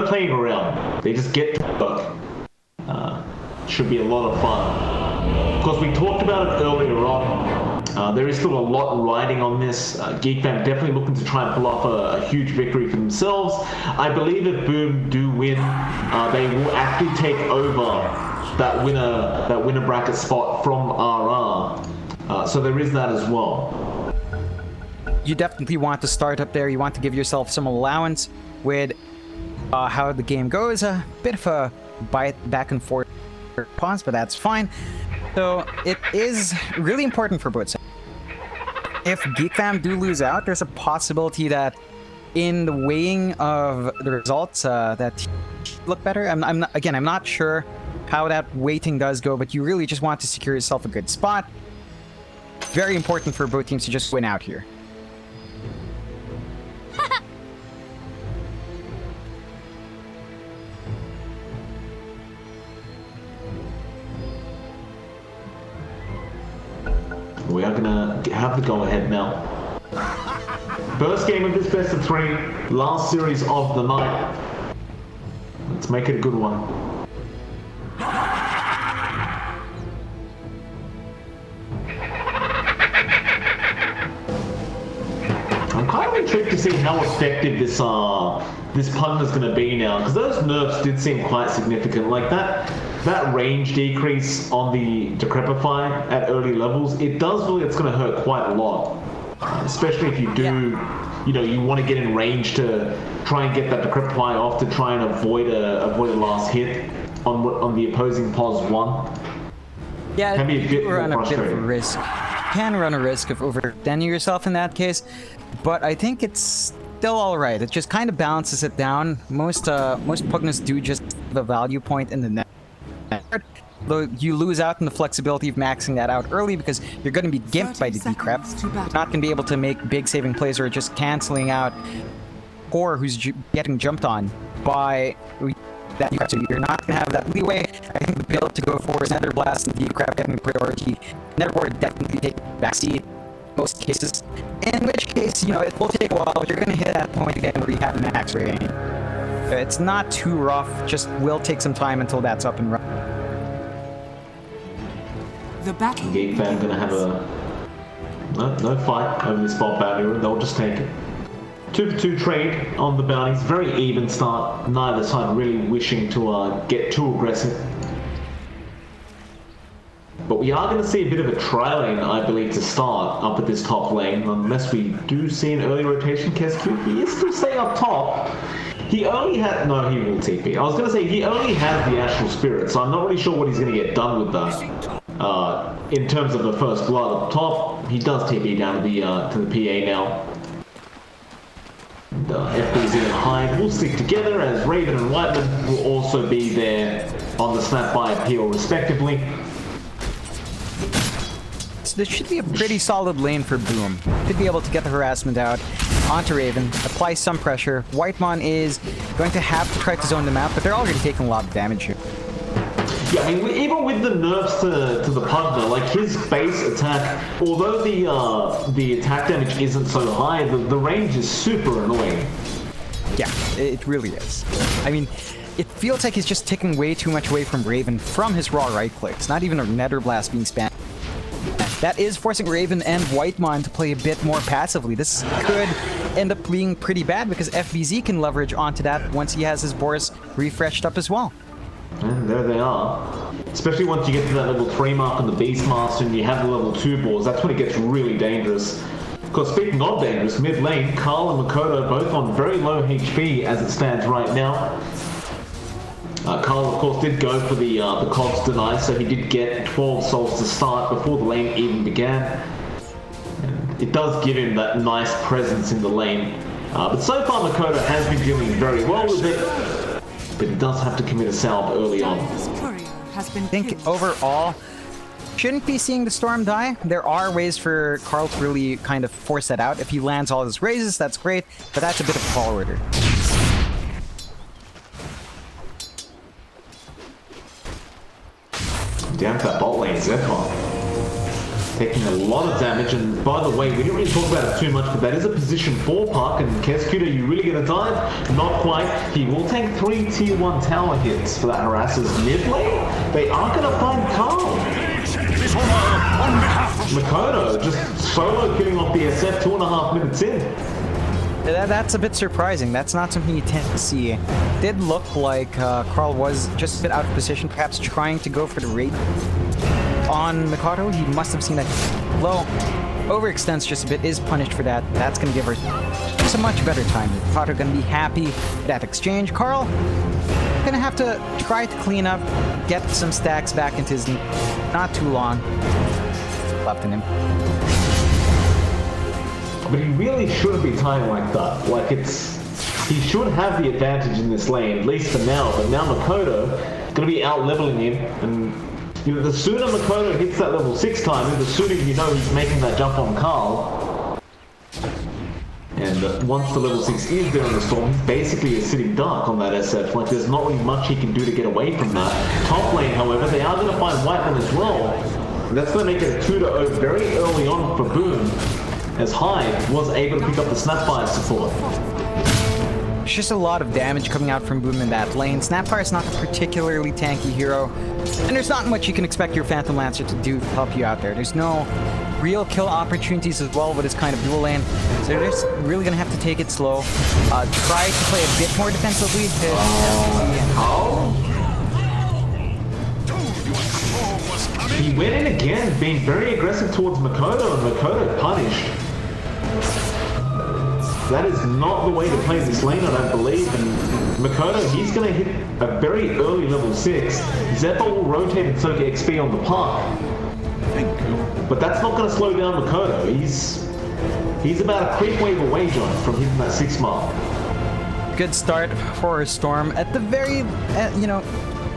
playing around. They just get to work. Should be a lot of fun. Of course, we talked about it earlier on. There is still a lot riding on this. Geek Fam definitely looking to try and pull off a huge victory for themselves. I believe if Boom do win, they will actually take over that winner bracket spot from RR. So there is that as well. You definitely want to start up there. You want to give yourself some allowance with how the game goes. A bit of a back and forth pause, but that's fine. So it is really important for both sides. If Geek Fam do lose out, there's a possibility that in the weighing of the results, that look better. I'm not sure how that weighting does go, but you really just want to secure yourself a good spot. Very important for both teams to just win out here. We are gonna have the go-ahead now. First game of this best of 3, last series of the night. Let's make it a good one. I'm kind of intrigued to see how effective this pun is going to be now, because those nerfs did seem quite significant. Like that range decrease on the Decrepify at early levels, it's going to hurt quite a lot. Especially if you do, you want to get in range to try and get that Decrepify off to try and avoid a last hit on the opposing pos 1. Yeah, can be a bit run more a bit of a frustrating. risk. Can run a risk of overextending yourself in that case, but I think it's still all right. It just kind of balances it down. Most Pugnas do just have a value point in the net. Though you lose out on the flexibility of maxing that out early because you're going to be gimped by the decrep. You're not going to be able to make big saving plays or just canceling out Core who's getting jumped on by that decrep. So you're not going to have that leeway. I think the build to go for is Nether Blast and decrep getting priority. Netherboard definitely take backseat in most cases. In which case, it will take a while, but you're going to hit that point again where you have max rating. It's not too rough, just will take some time until that's up and running. The battle. Geek Fam gonna have no fight over this bot bounty. They'll just take it. 2-for-2 trade on the bounties. Very even start. Neither side really wishing to get too aggressive. But we are going to see a bit of a tri-lane, I believe, to start up at this top lane, unless we do see an early rotation. KSQ, he is still staying up top. He only had... No, he will TP. I was going to say, he only has the Astral Spirit, so I'm not really sure what he's going to get done with that. In terms of the first blood up top, he does TP down to the PA now. And FBZ and Hive will stick together, as Raven and Whiteman will also be there on the snap by appeal respectively. So this should be a pretty solid lane for Boom. Should be able to get the harassment out onto Raven, apply some pressure. Whitemon is going to have to try to zone them out, but they're already taking a lot of damage here. Yeah, I mean, even with the nerfs to the Pugna, like his base attack, although the attack damage isn't so high, the range is super annoying. Yeah, it really is. I mean, it feels like he's just taking way too much away from Raven from his raw right clicks. Not even a Nether Blast being spammed. That is forcing Raven and Whitemon to play a bit more passively. This could end up being pretty bad because FBZ can leverage onto that once he has his Boris refreshed up as well. And there they are. Especially once you get to that level 3 mark on the Beastmaster and you have the level 2 balls, that's when it gets really dangerous. Because speaking of dangerous, mid lane, Carl and Makoto both on very low HP as it stands right now. Carl, of course, did go for the Cogs deny, so he did get 12 souls to start before the lane even began. And it does give him that nice presence in the lane. But so far, Makoto has been doing very well with it. But he does have to commit a salve early on. I think overall, shouldn't be seeing the Storm die. There are ways for Carl to really kind of force that out. If he lands all his raises, that's great, but that's a bit of a tall order. Down to that bot lane, Zephon. taking a lot of damage, and by the way, we didn't really talk about it too much, but that is a position 4 puck, and Kescute, are you really going to dive? Not quite. He will take 3 tier 1 tower hits for that harasser's mid lane. They are going to find Carl. Makoto just solo killing off the SF 2.5 minutes in. That's a bit surprising. That's not something you tend to see. It did look like Carl was just a bit out of position, perhaps trying to go for the raid on Makoto. He must have seen that low overextends just a bit, is punished for that. That's going to give her just a much better time. Makoto going to be happy with that exchange. Carl going to have to try to clean up, get some stacks back into his knee. Not too long left in him. But he really shouldn't be tying like that. Like, he should have the advantage in this lane, at least for now. But now Makoto going to be out leveling him, and you know, the sooner Makoto hits that level 6 time, the sooner you know he's making that jump on Carl. And once the level 6 is there in the storm, he's basically a sitting duck on that SF. Like, there's not really much he can do to get away from that. Top lane, however, they are going to find Whiteman as well. And that's going to make it a 2-0 very early on for Boom, as Hyde was able to pick up the Snapfire support. There's just a lot of damage coming out from Boom in that lane. Snapfire is not a particularly tanky hero, and there's not much you can expect your Phantom Lancer to do to help you out there. There's no real kill opportunities as well with this kind of dual lane, so they're just really going to have to take it slow. Try to play a bit more defensively. He went in again, being very aggressive towards Makoto, and Makoto punished. That is not the way to play this lane, I don't believe. And Makoto, he's going to hit a very early level 6. Zephyr will rotate and soak XP on the park. But that's not going to slow down Makoto. He's about a quick wave away, John, from hitting that 6 mark. Good start for Storm. At the very,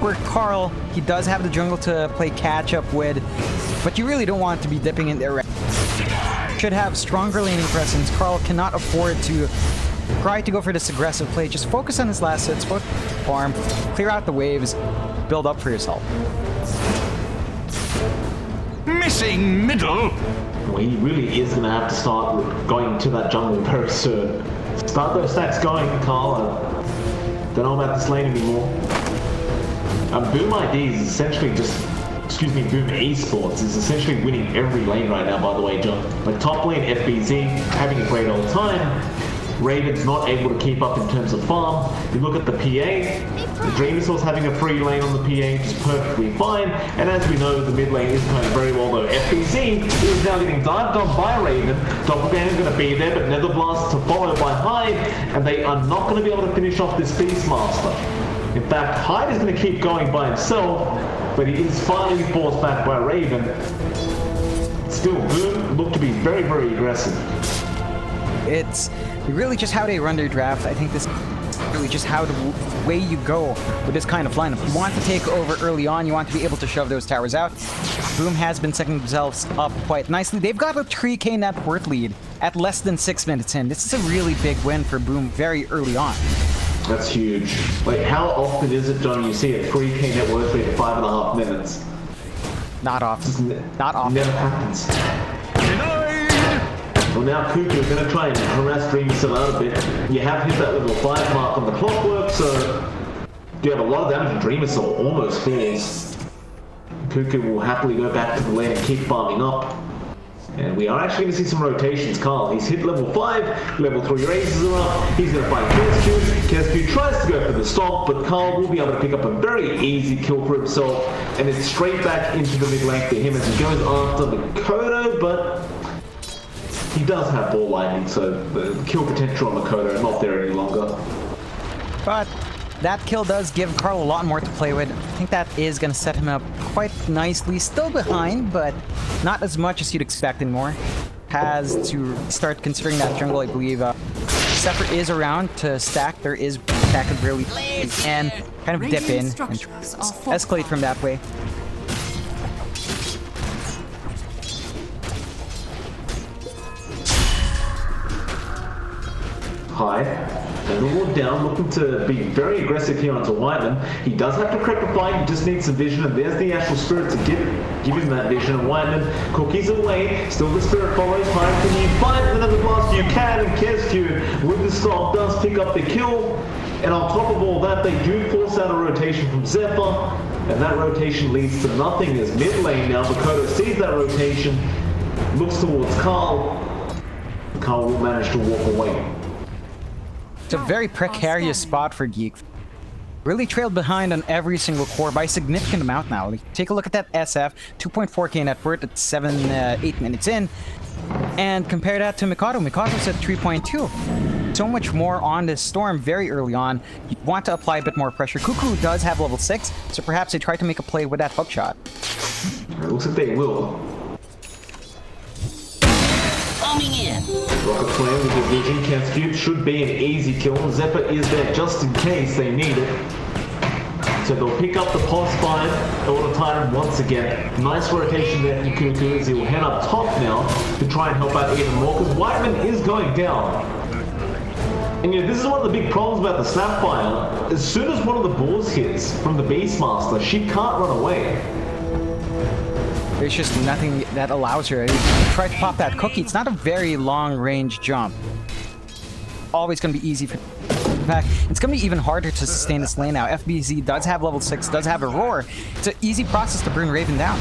where Carl, he does have the jungle to play catch up with, but you really don't want to be dipping in there. Should have stronger laning presence. Carl cannot afford to try to go for this aggressive play. Just focus on his last hits, farm, clear out the waves, build up for yourself. Missing middle. Well, he really is going to have to start going to that jungle very soon. Start those stacks going, Carl. I don't know about this lane anymore. Boom ID is essentially just, Boom Esports is essentially winning every lane right now, by the way, John. Like, top lane FBZ, having a great old time. Raven's not able to keep up in terms of farm. You look at the PA, the Dreamersaur's having a free lane on the PA, just perfectly fine. And as we know, the mid lane is playing very well, though. FBZ is now getting dived on by Raven. Doppelganger's going to be there, but Netherblast to follow by Hyde, and they are not going to be able to finish off this Beastmaster. In fact, Hyde is going to keep going by himself, but he is finally forced back by Raven. Still, Boom look to be very, very aggressive. It's really just how they run their draft. I think this is really just how the way you go with this kind of lineup. You want to take over early on. You want to be able to shove those towers out. Boom has been setting themselves up quite nicely. They've got a 3k net worth lead at less than 6 minutes in. This is a really big win for Boom very early on. That's huge. Like, how often is it, John, you see a 3k net worth rate at 5.5 minutes? Not often. Not often. Never happens. Well, now Cuckoo is going to try and harass Dreamersaur out a bit. You have hit that level 5 mark on the clockwork, so you have a lot of damage. Dreamersaur almost falls. Cuckoo will happily go back to the lane and keep farming up. And we are actually going to see some rotations. Carl, he's hit level 5, level 3 raises are up. He's going to fight Kescute. Kescute tries to go for the stomp, but Carl will be able to pick up a very easy kill for himself. And it's straight back into the mid lane for him as he goes after the Makoto, but he does have ball lightning, so the kill potential on Makoto is not there any longer. But that kill does give Carl a lot more to play with. I think that is going to set him up quite nicely. Still behind, but not as much as you'd expect anymore. Has to start considering that jungle, I believe. Zephyr is around to stack. There is stack could really and kind of dip in and escalate from that way. Hyde. Overlord down, looking to be very aggressive here onto Whiteman. He does have to Crepify, he just needs some vision, and there's the Astral Spirit to give him that vision. And Whiteman, cookies away, still the Spirit follows. High, can you find another blast? You can, and Kescu with the stop does pick up the kill. And on top of all that, they do force out a rotation from Zephyr, and that rotation leads to nothing as mid lane now. Makoto sees that rotation, looks towards Carl. Carl will manage to walk away. It's a very precarious spot for Geek. Really trailed behind on every single core by a significant amount now. Take a look at that SF, 2.4k net worth at 8 minutes in. And compare that to Mikado. Mikado's at 3.2. So much more on this Storm very early on. You want to apply a bit more pressure. Cuckoo does have level 6, so perhaps they try to make a play with that hook shot. It looks like they will. Coming in. Rocket Flare with the vision. Kescu should be an easy kill. Zephyr is there just in case they need it. So they'll pick up the pulse spine, Order Titan once again. Nice rotation there from Cuckoo as he'll head up top now to try and help out even more, because Whiteman is going down. And this is one of the big problems about the Snapfire. As soon as one of the balls hits from the Beastmaster, she can't run away. There's just nothing that allows her. Try to pop that cookie. It's not a very long range jump. Always going to be easy for... In fact, it's going to be even harder to sustain this lane now. FBZ does have level 6, does have a roar. It's an easy process to bring Raven down.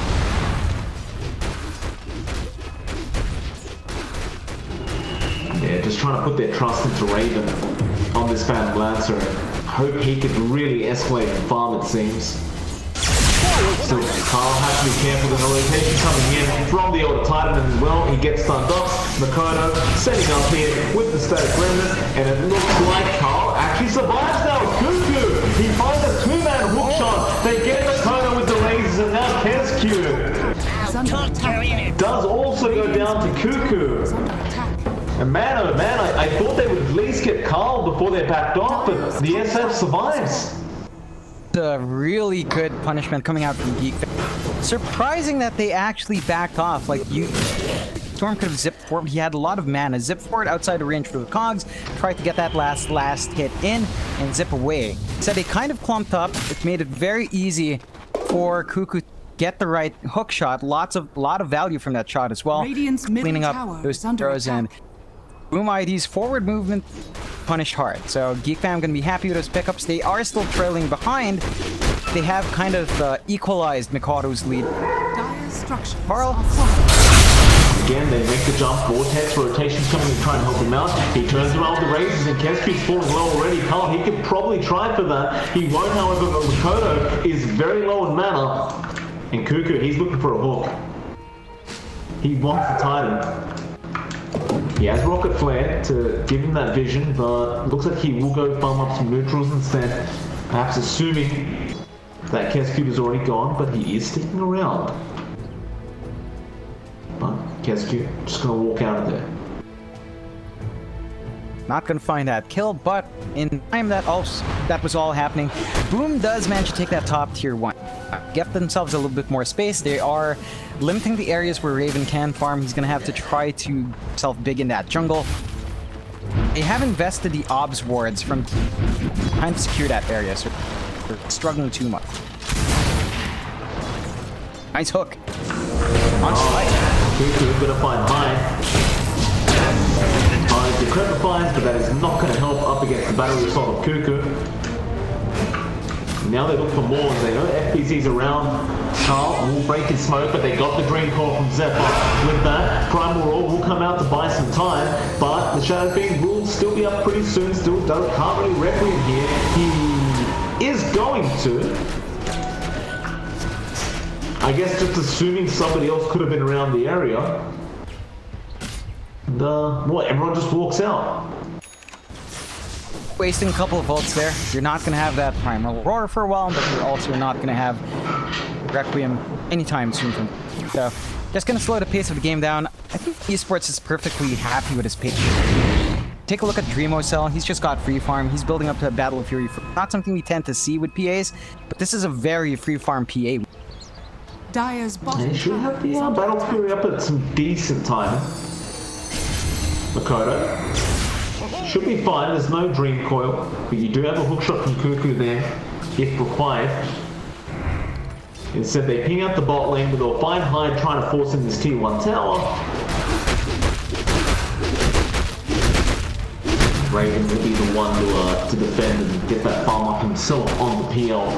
Yeah, just trying to put their trust into Raven on this Phantom Lancer. Hope he could really escalate and farm, it seems. So Carl has to be careful with the rotation coming in from the Order Titan, and well, he gets stunned off. Makoto setting up here with the Static Remnant, and it looks like Carl actually survives now. Cuckoo! He finds a two-man hook shot. They get Makoto with the lasers, and now Kescu does also go down to Cuckoo. And man, oh man, I thought they would at least get Carl before they backed off, but the SF survives. A really good punishment coming out from Geek. Surprising that they actually backed off. Like, Storm could have zipped forward. He had a lot of mana. Zip forward outside the range for the cogs. Tried to get that last hit in and zip away. So they kind of clumped up. It made it very easy for Cuckoo to get the right hook shot. Lot of value from that shot as well. Cleaning up those throws, and Boom ID's forward movement punished hard. So Geek Fam gonna be happy with those pickups. They are still trailing behind. They have kind of equalized Mikado's lead. Carl. Again, they make the jump. Vortex rotations coming to try and help him out. He turns around with the razors, and Kescu's falling low already. Carl, he could probably try for that. He won't, however, but Makoto is very low in mana. And Cuckoo, he's looking for a hook. He wants the Titan. He has Rocket Flare to give him that vision, but looks like he will go farm up some neutrals instead. Perhaps assuming that Kescu is already gone, but he is sticking around. But Kescu just gonna walk out of there. Not gonna find that kill, but in time that was all happening, Boom does manage to take that top tier 1. Get themselves a little bit more space. They are limiting the areas where Raven can farm. He's gonna have to try to self big in that jungle. They have invested the obs wards from trying to secure that area, so they're struggling too much. Nice hook. On spike. Cuckoo gonna find mine. The Crepifies, but that is not going to help up against the battery assault of Cuckoo. Now they look for more, as they know FPC's around. Carl will break his smoke, but they got the green core from Zephyr. With that, Primal Roar will come out to buy some time, but the Shadow Fiend will still be up pretty soon. Still can't really Requiem here. He is going to. I guess just assuming somebody else could have been around the area. And, well, everyone just walks out. Wasting a couple of volts there. You're not going to have that Primal Roar for a while, but you're also not going to have Requiem anytime soon. So, just going to slow the pace of the game down. I think Esports is perfectly happy with his pace. Take a look at Dreamocell. He's just got free farm. He's building up to a Battle of Fury. Not something we tend to see with PAs, but this is a very free farm PA. Dyer's bottom. They should have the Battle Fury up at some decent time. Makoto should be fine. There's no Dream Coil, but you do have a hookshot from Cuckoo there, if required. Instead, they ping out the bot lane with a fine Hyde trying to force in this tier 1 tower. Raven will be the one to defend and get that farm up himself on the PL.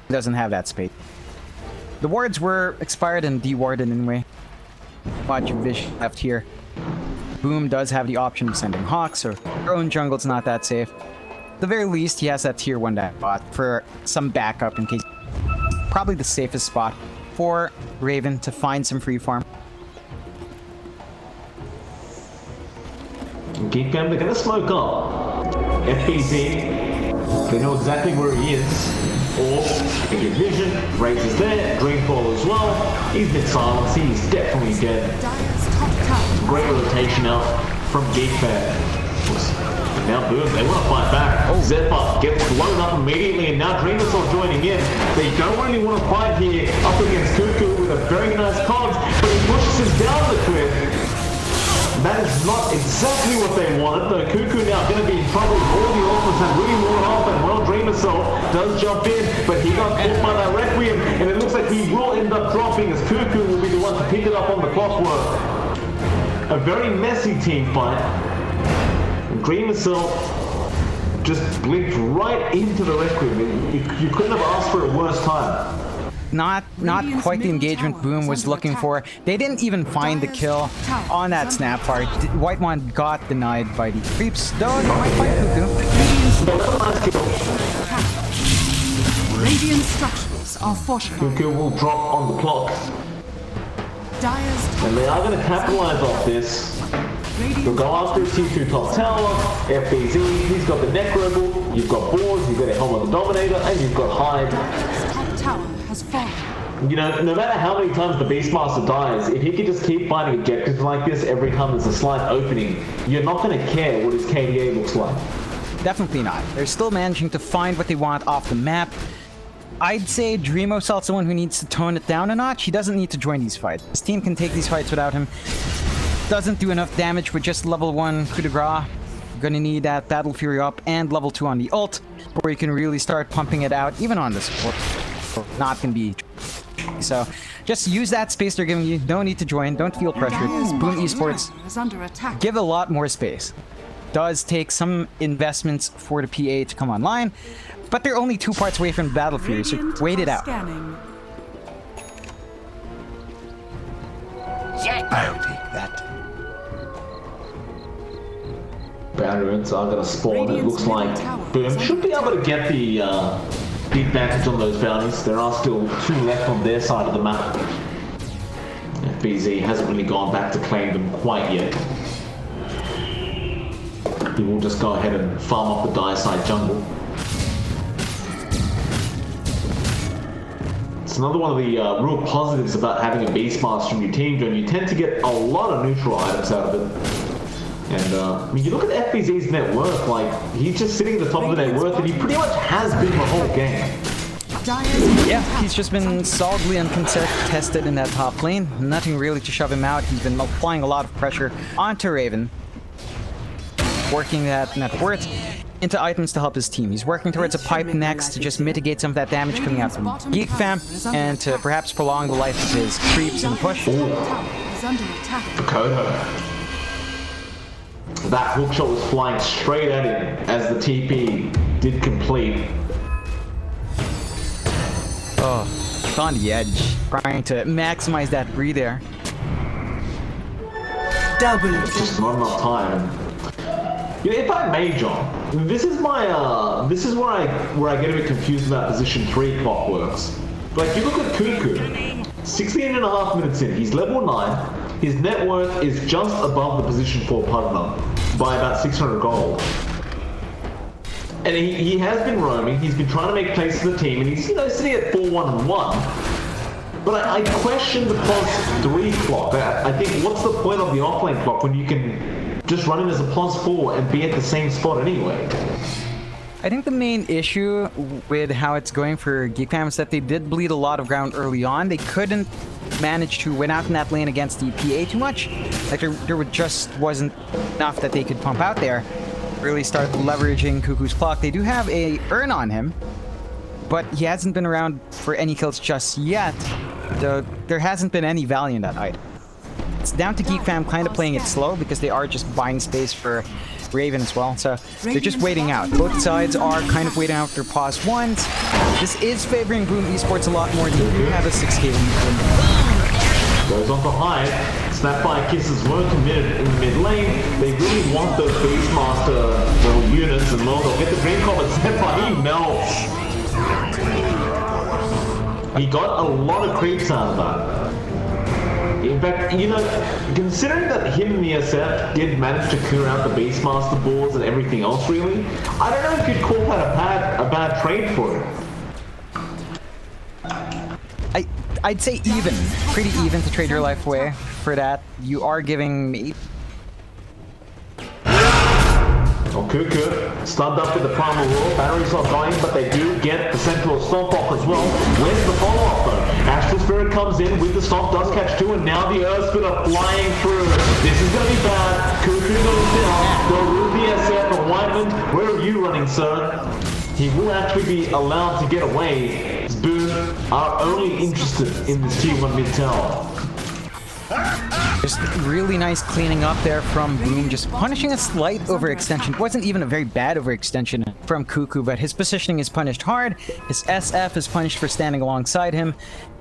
Doesn't have that space. The wards were expired and dewarded anyway. Watch Vish left here. Boom does have the option of sending Hawks, or their own jungle's not that safe. At the very least, he has that tier 1 bot for some backup in case. Probably the safest spot for Raven to find some free farm. Geek fam, they're gonna smoke up. FBZ, they know exactly where he is. Or, they get vision, Raze is there, Dreamfall as well. He's been silenced, he's definitely dead. Great rotation out from Geek fam. Now Boom, they want to fight back. Zephyr gets blown up immediately, and now Dreamersaw joining in. They don't really want to fight here up against Cuckoo with a very nice cogs, but he pushes him down the cliff. That is not exactly what they wanted, though Cuckoo now going to be in trouble. All the offers have really worn off, and well, Dreamersaw does jump in, but he got caught by that Requiem, and it looks like he will end up dropping as Cuckoo will be the one to pick it up on the clockwork. A very messy team fight. Dreamersaw just blinked right into the Requiem. You couldn't have asked for a worse time. Not quite the engagement Boom was looking for. They didn't even find the kill on that snap fire. White one got denied by the creeps, though they might find Cuckoo. Radiant structures are fortified. Cuckoo will drop on the clock. And they are going to capitalize off this. They'll go after his tier 2 top tower, FBZ, he's got the Necro Bull, you've got Boars, you've got a Helm of the Dominator, and you've got Hyde. Top tower has fallen. You know, no matter how many times the Beastmaster dies, if he could just keep finding objectives like this every time there's a slight opening, you're not going to care what his KDA looks like. Definitely not. They're still managing to find what they want off the map. I'd say Dreamosalt's the one who needs to tone it down a notch. He doesn't need to join these fights. His team can take these fights without him. Doesn't do enough damage with just level 1 coup de grace. Gonna need that Battle Fury up and level 2 on the ult, where you can really start pumping it out, even on the support. Not gonna be. So, just use that space they're giving you. No need to join. Don't feel pressured. Boom Esports. Give a lot more space. Does take some investments for the PA to come online, but they're only 2 parts away from Battle Fury, so wait it out. I'll take that. Barriers are going to spawn. It looks like Boom should be able to get the advantage on those bounties. There are still 2 left on their side of the map. FBZ hasn't really gone back to claim them quite yet. He will just go ahead and farm up the dire side jungle. It's another one of the real positives about having a Beastmaster in your team, John. You tend to get a lot of neutral items out of it. And, I mean, you look at FBZ's net worth, like, he's just sitting at the top of the net worth, and he pretty much has been the whole game. Yeah, he's just been solidly uncontested in that top lane. Nothing really to shove him out. He's been applying a lot of pressure onto Raven. Working that net worth into items to help his team. He's working towards a pipe next to just mitigate some of that damage coming out from Geek Fam, and to perhaps prolong the life of his creeps in the push. Dakota. That hookshot was flying straight at him as the TP did complete. Oh, it's on the edge, trying to maximize that breather. Just not enough time. You know, if I may, John, this is my this is where I get a bit confused about position 3 clockworks. Like, you look at Cuckoo, 16.5 minutes in, he's level 9. His net worth is just above the position 4 Pugna by about 600 gold. And he has been roaming, he's been trying to make plays for the team, and he's, you know, sitting at 4-1-1. But I question the plus 3 clock. I think, what's the point of the offlane clock when you can just run him as a plus 4 and be at the same spot anyway? I think the main issue with how it's going for Geek Fam is that they did bleed a lot of ground early on. They couldn't manage to win out in that lane against the PA too much. Like just wasn't enough that they could pump out there. Really start leveraging Cuckoo's clock. They do have a Urn on him, but he hasn't been around for any kills just yet. There hasn't been any value in that item. It's down to Geek Fam kind of playing it slow because they are just buying space for Raven as well. So they're just waiting out. Both sides are kind of waiting out their pause ones. This is favoring Boom Esports a lot more. They do have a 6k lead. Goes on for high. Snapfire kisses were committed in the mid lane. They really want those Beastmaster units, and they'll get the green cover. Snapfire, he melts. He got a lot of creeps out of that. In fact, you know, considering that him and the SF did manage to clear out the Beastmaster boards and everything else, really, I don't know if you'd call that a bad trade for it. I'd say even. Pretty even to trade your life away for that. You are giving me... Oh, Cuckoo, stunned up with the Primal Roar. Battery's not going, but they do get the Sentinel Stomp off as well. Where's the follow-up though? Astral Spirit comes in with the Stomp, does catch two, and now the Earth Spit are flying through. This is gonna be bad. Cuckoo goes down. The Ruby SF and Whiteman, where are you running, sir? He will actually be allowed to get away. Boom are only interested in this Tier 1 mid tower. Just really nice cleaning up there from Boom, just punishing a slight overextension. It wasn't even a very bad overextension from Cuckoo, but his positioning is punished hard. His SF is punished for standing alongside him.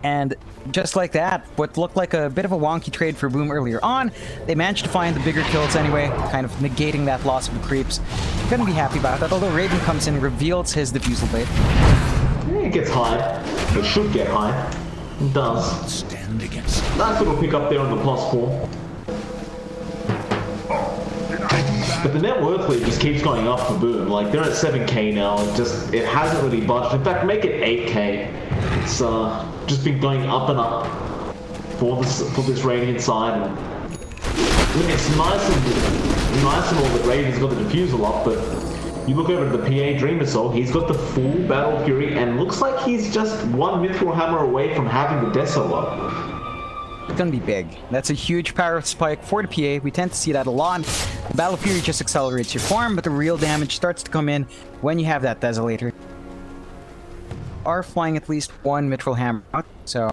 And just like that, what looked like a bit of a wonky trade for Boom earlier on, they managed to find the bigger kills anyway, kind of negating that loss of the creeps. Couldn't be happy about that, although Raven comes in, reveals his diffusal blade. It gets high. It should get high. It does. Stand against. Nice little pick up there on the +4. But the net worth lead just keeps going up for Boom. Like, they're at 7k now. It hasn't really budged. In fact, make it 8k. It's just been going up and up for this Radiant side. And, I mean, it's nice and all that Radiant's got the diffusal up, but you look over at the PA Dreamer Soul, he's got the full Battle Fury, and looks like he's just one Mithril Hammer away from having the Deso up. It's gonna be big. That's a huge power spike for the PA. We tend to see that a lot. Battle Fury just accelerates your farm, but the real damage starts to come in when you have that Desolator. Are flying at least one Mithril Hammer out, so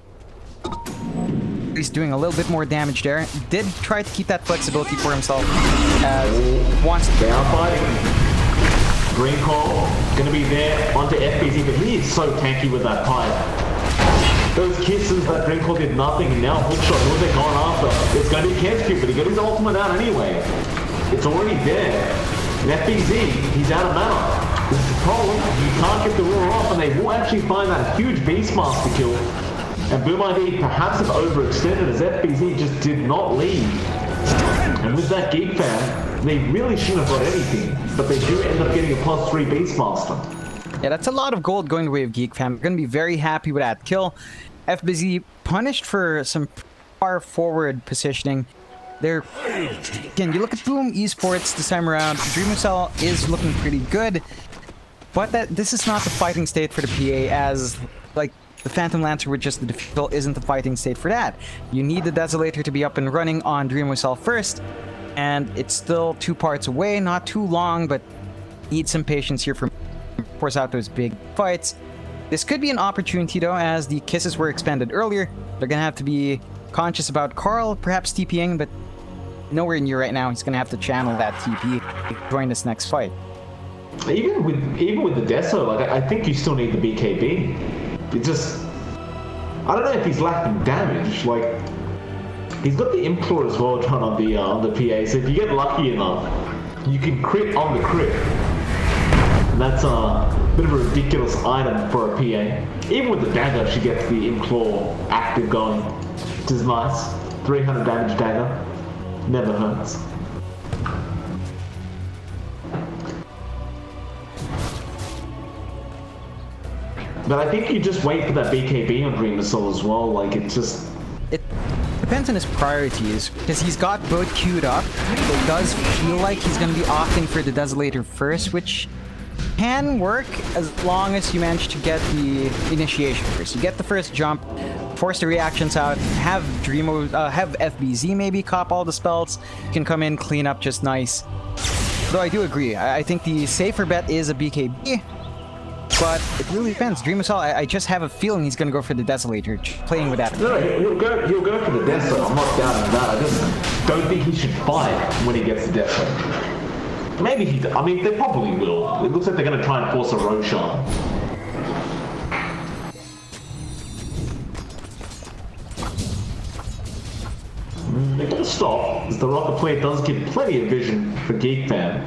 he's doing a little bit more damage there. Did try to keep that flexibility for himself, as wants to... They are fighting. Green Call, gonna be there onto FBZ, but he is so tanky with that pipe. Those kisses that Green Call did nothing, and now Hookshot, who they're going after. It's gonna be Kensky, but he got his ultimate out anyway. It's already there. And FBZ, he's out of mana. This is the problem. You can't get the roar off, and they will actually find that huge Beastmaster kill. And Boom ID perhaps have overextended as FBZ just did not leave. And with that Geek Fan, they really shouldn't have got anything, but they do end up getting a +3 Beastmaster. Yeah, that's a lot of gold going the way of Geek Fam. We're going to be very happy with that kill. FBZ punished for some far forward positioning. Again, you look at Boom Esports this time around, Dreamer Cell is looking pretty good, but this is not the fighting state for the PA, as like the Phantom Lancer with just the diffusal isn't the fighting state for that. You need the Desolator to be up and running on Dreamer Cell first, and it's still 2 parts away, not too long, but need some patience here for force out those big fights. This could be an opportunity though, as the kisses were expanded earlier. They're gonna have to be conscious about Carl perhaps TPing, but nowhere near right now. He's gonna have to channel that TP to join this next fight. Even with the Deso, like I think you still need the BKB. It just, I don't know if he's lacking damage. Like, he's got the Implore as well done on the PA, so if you get lucky enough, you can crit on the crit. And that's a bit of a ridiculous item for a PA. Even with the dagger, she gets the Implore active going, which is nice. 300 damage dagger, never hurts. But I think you just wait for that BKB on Dreamer Soul as well. Like, it depends on his priorities, because he's got both queued up. It does feel like he's going to be opting for the Desolator first, which can work as long as you manage to get the initiation first. You get the first jump force the reactions out, have have FBZ maybe cop all the spells, can come in, clean up just nice. Though I do agree, I think the safer bet is a BKB, but it really depends. Dream Assault, I just have a feeling he's gonna go for the Desolator, playing with that. No, he'll go for the Desolator, I'm not doubting that. I just don't think he should fight when he gets the Desolator. Maybe he does. I mean, they probably will. It looks like they're gonna try and force a Roshan. They're gonna stop, as the rocket plate does give plenty of vision for Geek Fan.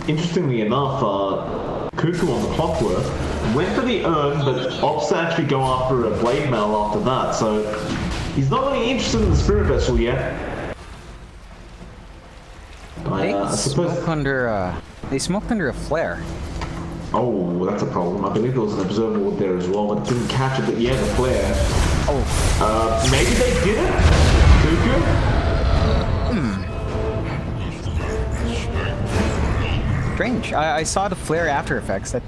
Interestingly enough, Cuckoo on the Clockwork went for the urn, but opts to actually go after a Blade Mail after that, so he's not really interested in the Spirit Vessel yet. I suppose... They smoked under a flare. Oh, that's a problem. I believe there was an Observer Ward there as well, but didn't catch it, but yeah, the flare. Oh. Maybe they did it? Cuckoo? Strange. I saw the flare after effects that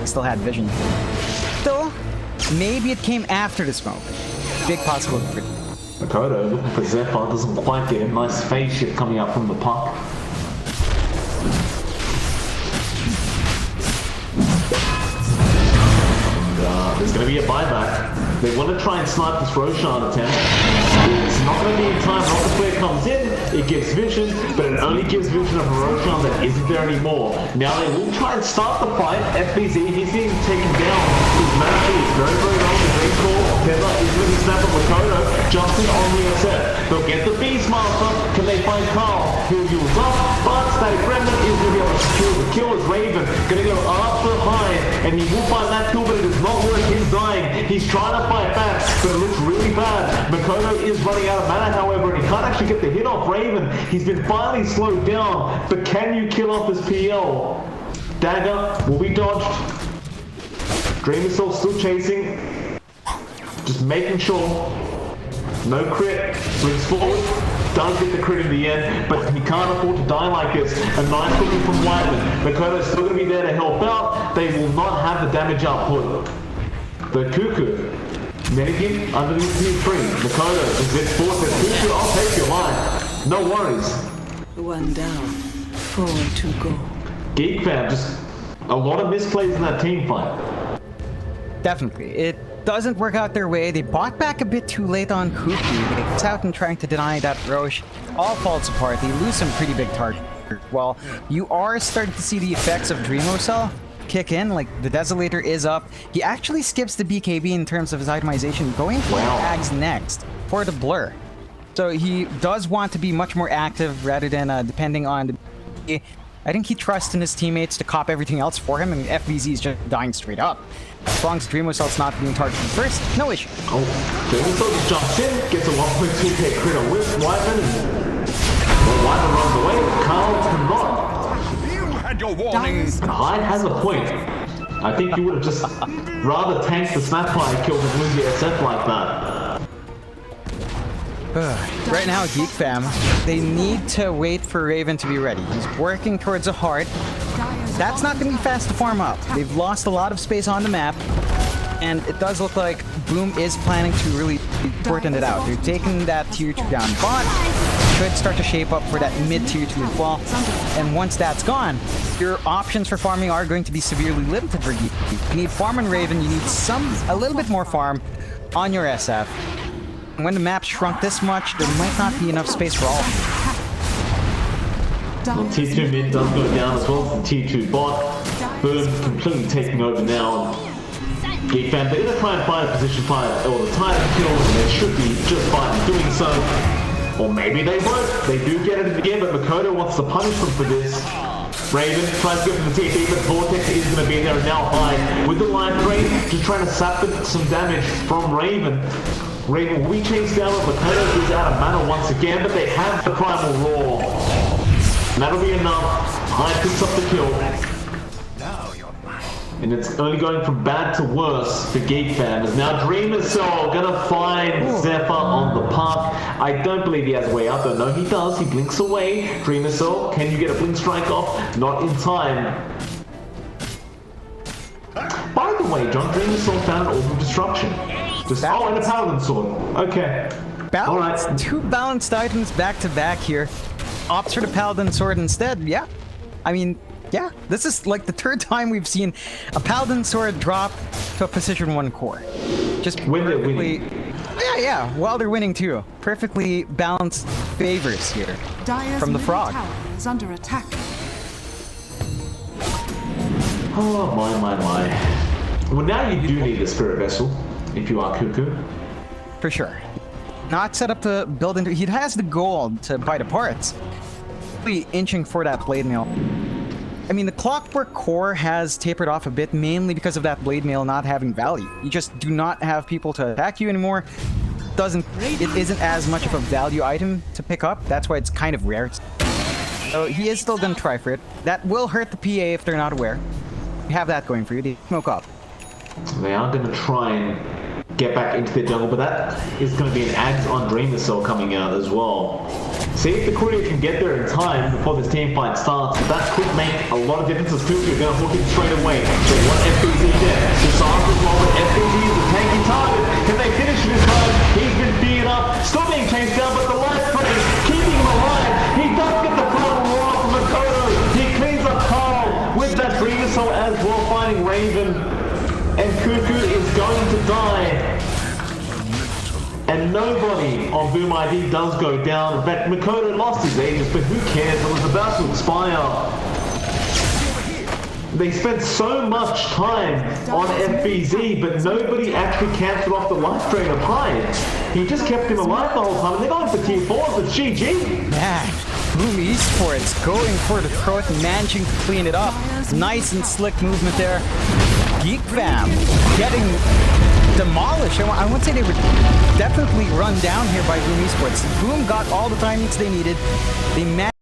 still had vision. Still, maybe it came after the smoke. Big possibility. Makoto looking for Zephyr, doesn't quite get him. Nice phase shift coming out from the puck. There's going to be a buyback. They want to try and snipe this Roshan attempt. It's not going to be in time. Rocket Flare comes in, it gives vision, but it only gives vision of a Roshan that isn't there anymore. Now they will try and start the fight. FBZ, he's being taken down. His manager is very, very low. The green call. Tether is going to be snapped on Makoto. Jumps in on the set. They'll get the Beastmaster. Can they find Carl? He'll use up, but Static Remnant is going to be able to secure the kill as Raven. Going to go after Hyde, and he will find that kill, but it is not worth his dying. He's trying to fight back, but it looks really bad. Makoto is running out of mana, however, and he can't actually get the hit off Raven. He's been finally slowed down, but can you kill off this PL? Dagger will be dodged. Dream Assault still chasing. Just making sure. No crit. Brings forward. Does get the crit in the end, but he can't afford to die like this. A nice looking from Whiteman. Makoto's still going to be there to help out. They will not have the damage output. The Cuckoo. Mannequin underneath the tree. Makoto is it forced at Cuckoo. I'll take your line. No worries. One down. 4 to go. Geek Fam, just a lot of misplays in that team fight. Definitely. It doesn't work out their way. They bought back a bit too late on Cuckoo. It's out and trying to deny that Roche. All falls apart. They lose some pretty big targets. Well, you are starting to see the effects of Dreamo Cell kick in. Like, the Desolator is up. He actually skips the BKB in terms of his itemization, going for Ags next for the Blur. So he does want to be much more active rather than depending on the... I think he trusts in his teammates to cop everything else for him, and FBZ is just dying straight up. As long as Dreamo Cell's not being targeted first, no issue. Oh, Dreamo Cell just jumps in, gets a 1.2k crit on with Wyvern, and well, Wyvern runs away. Carl cannot. You had your warning. And Hyde has a point. I think you would have just rather tanked the Snapfire kill than lose the SF like that. Right now, Geek Fam, they need to wait for Raven to be ready. He's working towards a heart. That's not going to be fast to farm up. They've lost a lot of space on the map, and it does look like Boom is planning to really shorten it out. They're taking that tier 2 down bot. Should start to shape up for that mid tier 2 as well. And once that's gone, your options for farming are going to be severely limited for Geek. You need farm on Raven, you need a little bit more farm on your SF. When the map shrunk this much, there might not be enough space for all. Well, T2 mid does go down as well as the T2 bot. Boom completely taking over now. Geek Fam, they're going to try and find a position 5 all the time to kill, and they should be just fine doing so. Or maybe they won't. They do get it at the end, but Makoto wants to punish them for this. Raven tries to go for the TP, but Vortex is going to be there and now Hyde with the line break, just trying to sap some damage from Raven. Raven will be chased down, but Makoto is out of mana once again, but they have the Primal Roar. And that'll be enough. Hyde picks up the kill. And it's only going from bad to worse for Geek Fam. As now Dream Assault gonna find Zephyr on the park. I don't believe he has a way out though. No, he does. He blinks away. Dream Assault, can you get a blink strike off? Not in time. way, John Dreamer Sword found an Orb of Destruction. Just, oh, and a Paladin Sword. Okay. Balance. Alright. 2 balanced items back to back here. Opts for the Paladin Sword instead. Yeah. I mean, yeah. This is like the 3rd time we've seen a Paladin Sword drop to a position 1 core. Just When they're perfectly. winning. Yeah. While they're winning too. Perfectly balanced favors here. Dire's From the middle frog. tower is under attack. Oh, my. Well, now you do need a Spirit Vessel, if you are Cuckoo. For sure. Not set up to build into. He has the gold to buy the parts. Really inching for that blade mail. I mean, the Clockwork core has tapered off a bit, mainly because of that blade mail not having value. You just do not have people to attack you anymore. It isn't as much of a value item to pick up. That's why it's kind of rare. So he is still gonna try for it. That will hurt the PA if they're not aware. You have that going for you. They smoke up. They are going to try and get back into their jungle, but that is going to be an Ags on Dreamer Cell coming out as well. See if the courier can get there in time before this team fight starts, but that could make a lot of difference as Cuckoo going to hook it straight away. So what FBZ did, disaster as well, but FBZ is a tanky target. Can they finish this time? He's been beaten up, still being chased down, but the life frame keeping him alive. He does get the final roar from Makoto. He cleans up Carl with that Dreamer Cell as well, finding Raven. And Cuckoo is going to die. And nobody on Boom ID does go down. In fact, Makoto lost his Aegis, but who cares? It was about to expire. They spent so much time on FBZ, but nobody actually cancelled off the life drain of Hyde. He just kept him alive the whole time, and they're going for tier 4s with GG. Man, Boom Esports going for the throat, managing to clean it up. Nice and slick movement there. Geek fam getting demolished. I would say they were definitely run down here by Boom Esports. Boom got all the time they needed. They managed